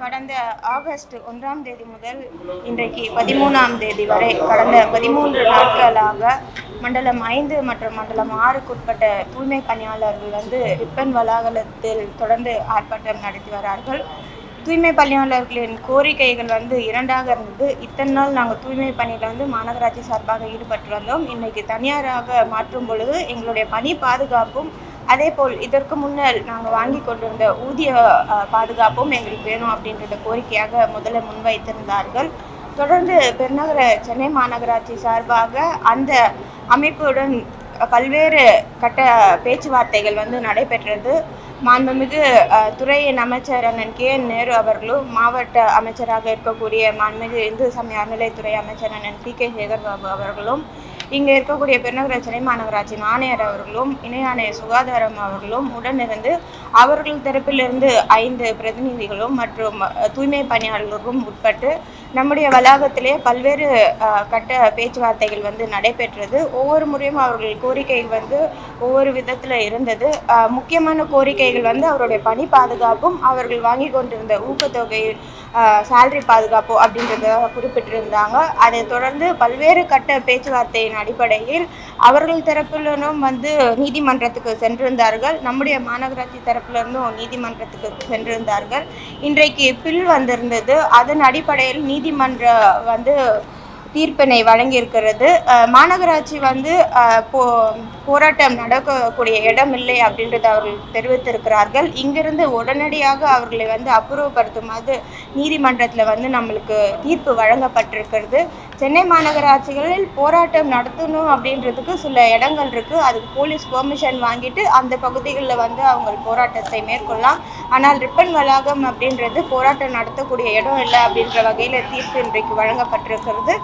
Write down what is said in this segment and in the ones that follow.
கடந்த ஆகஸ்ட் 1ஆம் தேதி முதல் இன்றைக்கு 13ஆம் தேதி வரை கடந்த 13 நாட்களாக மண்டலம் 5 மற்றும் மண்டலம் 6க்குட்பட்ட தூய்மை பணியாளர்கள் ரிப்பன் வளாகத்தில் தொடர்ந்து ஆர்ப்பாட்டம் நடத்தி வரார்கள். தூய்மை பணியாளர்களின் கோரிக்கைகள் இரண்டாக இருந்தது. இத்தனை நாள் நாங்கள் தூய்மை பணியில் மாநகராட்சி சார்பாக ஈடுபட்டு வந்தோம். இன்னைக்கு தனியாராக மாற்றும் பொழுது எங்களுடைய பணி பாதுகாப்பும் அதேபோல் இதற்கு முன்னர் நாங்கள் வாங்கி கொண்டிருந்த ஊதிய பாதுகாப்பும் எங்களுக்கு வேணும் அப்படின்றத கோரிக்கையாக முதல்ல முன்வைத்திருந்தார்கள். தொடர்ந்து பெருநகர சென்னை மாநகராட்சி சார்பாக அந்த அமைப்புடன் பல்வேறு கட்ட பேச்சுவார்த்தைகள் நடைபெற்றது. மாண்புமிகு துறையின் அமைச்சர் அண்ணன் KN நேரு அவர்களும், மாவட்ட அமைச்சராக இருக்கக்கூடிய மாண்புமிகு இந்து சமய அறநிலைத்துறை அமைச்சர் அண்ணன் PK சேகர்பாபு அவர்களும், இங்கே இருக்கக்கூடிய பெருநகர சென்னை மாநகராட்சி ஆணையர் அவர்களும், இணை ஆணையர் சுகாதாரம் அவர்களும் உடனிருந்து அவர்கள் தரப்பிலிருந்து 5 பிரதிநிதிகளும் மற்றும் தூய்மை பணியாளர்களும் உட்பட்டு நம்முடைய வளாகத்திலே பல்வேறு கட்ட பேச்சுவார்த்தைகள் நடைபெற்றது. ஒவ்வொரு முறையும் அவர்கள் கோரிக்கைகள் ஒவ்வொரு விதத்தில் இருந்தது. முக்கியமான கோரிக்கைகள் அவருடைய பணி பாதுகாப்பும் அவர்கள் வாங்கி கொண்டிருந்த ஊக்கத்தொகை சேலரி பாதுகாப்பு அப்படின்றத குறிப்பிட்டிருந்தாங்க. அதை தொடர்ந்து பல்வேறு கட்ட பேச்சுவார்த்தையின் அடிப்படையில் அவர்கள் தரப்பிலும் நீதிமன்றத்துக்கு சென்றிருந்தார்கள். நம்முடைய மாநகராட்சி தரப்பிலிருந்தும் நீதிமன்றத்துக்கு சென்றிருந்தார்கள். இன்றைக்கு பில் வந்திருந்தது. அதன் அடிப்படையில் நீதிமன்ற தீர்ப்பினை வழங்கியிருக்கிறது. மாநகராட்சி போராட்டம் நடக்கக்கூடிய இடம் இல்லை அப்படின்றத அவர்கள் தெரிவித்திருக்கிறார்கள். இங்கிருந்து உடனடியாக அவர்களை அப்புறப்படுத்துமாறு நீதிமன்றத்தில் நம்மளுக்கு தீர்ப்பு வழங்கப்பட்டிருக்கிறது. சென்னை மாநகராட்சிகளில் போராட்டம் நடத்தணும் அப்படின்றதுக்கு சில இடங்கள் இருக்குது. அதுக்கு போலீஸ் பெர்மிஷன் வாங்கிட்டு அந்த பகுதிகளில் அவங்க போராட்டத்தை மேற்கொள்ளலாம். ஆனால் ரிப்பன் வளாகம் அப்படின்றது போராட்டம் நடத்தக்கூடிய இடம் இல்லை அப்படின்ற வகையில் தீர்ப்பு இன்றைக்கு வழங்கப்பட்டிருக்கிறது.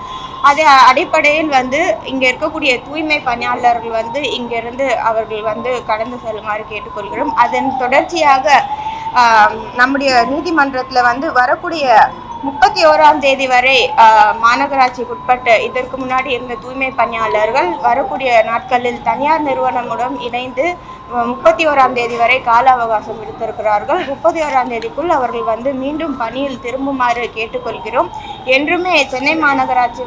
அதே அடிப்படையில் இங்கே இருக்கக்கூடிய தூய்மை பணியாளர்கள் இங்கிருந்து அவர்கள் கடந்து செல்லுமாறு கேட்டுக்கொள்கிறோம். அதன் தொடர்ச்சியாக நம்முடைய நீதிமன்றத்தில் வரக்கூடிய 31ஆம் தேதி வரை மாநகராட்சிக்கு உட்பட்ட இதற்கு முன்னாடி இருந்த தூய்மை பணியாளர்கள் வரக்கூடிய நாட்களில் தனியார் நிறுவனமுடன் இணைந்து 31ஆம் தேதி வரை கால அவகாசம் விடுத்திருக்கிறார்கள். 31ஆம் தேதிக்குள் அவர்கள் மீண்டும் பணியில் திரும்புமாறு கேட்டுக்கொள்கிறோம். என்றுமே சென்னை மாநகராட்சி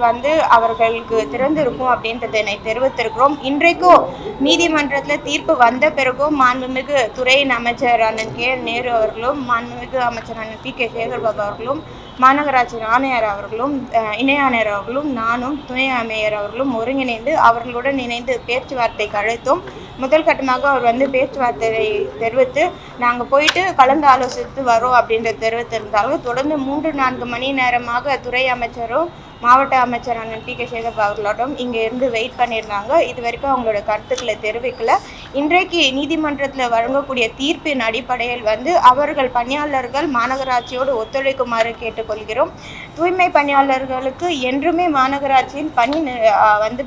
அவர்களுக்கு திறந்திருக்கும் அப்படின்றதனை தெரிவித்திருக்கிறோம். இன்றைக்கும் நீதிமன்றத்தில் தீர்ப்பு வந்த பிறகும் மாண்புமிகு துறையின் அமைச்சர் அண்ணன் KN நேரு அவர்களும், மாண்புமிகு அமைச்சர் அண்ணன் PK சேகர்பாபு அவர்களும், மாநகராட்சி ஆணையர் அவர்களும், இணை ஆணையர் அவர்களும், நானும் துணை ஆணையர் அவர்களும் ஒருங்கிணைந்து அவர்களுடன் இணைந்து பேச்சுவார்த்தைக்கு அழைத்தோம். முதல் கட்டமாக அவர் பேச்சுவார்த்தையை தெரிவித்து நாங்கள் போயிட்டு கலந்து ஆலோசித்து வரோம் அப்படின்றத தெரிவித்திருந்தாலும், தொடர்ந்து 3-4 மணி நேரமாக துறை அமைச்சரும் மாவட்ட அமைச்சர் அண்ணன் PK சேகர்பாபு அவர்களோடும் இங்கே இருந்து வெயிட் பண்ணியிருந்தாங்க. இது வரைக்கும் அவங்களோட கருத்துக்களை தெரிவிக்கல. இன்றைக்கு நீதிமன்றத்தில் வழங்கக்கூடிய தீர்ப்பின் அடிப்படையில் அவர்கள் பணியாளர்கள் மாநகராட்சியோடு ஒத்துழைக்குமாறு கேட்டுக்கொள்கிறோம். தூய்மை பணியாளர்களுக்கு என்றுமே மாநகராட்சியின் பணி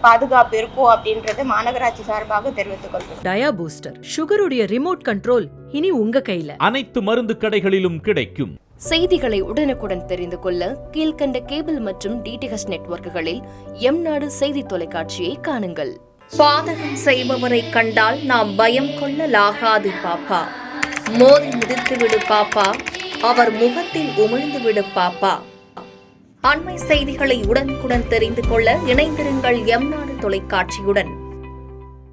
பாதுகாப்பு இருக்கும் அப்படின்றது மாநகராட்சி சார்பாக தெரிவித்துக் கொள்கிறோம். டயா பூஸ்டர் சுகருடைய ரிமோட் கண்ட்ரோல் இனி உங்க கையில. அனைத்து மருந்து கடைகளிலும் கிடைக்கும். செய்திகளை உடனுக்குடன் தெரிந்து கொள்ள கீழ்கண்ட கேபிள் மற்றும் DTH நெட்வொர்க்குகளில் எம்நாடு செய்தி தொலைக்காட்சியை காணுங்கள். பாதகம் செய்பவரை கண்டால் நாம் பயம் கொள்ளலாகாது பாப்பா. மோதி மிதித்து விடு பாப்பா, அவர் முகத்தில் உமிழ்ந்து விடு பாப்பா. அண்மை செய்திகளை உடனுக்குடன் தெரிந்து கொள்ள இணைந்திருங்கள் எம்நாடு தொலைக்காட்சியுடன்.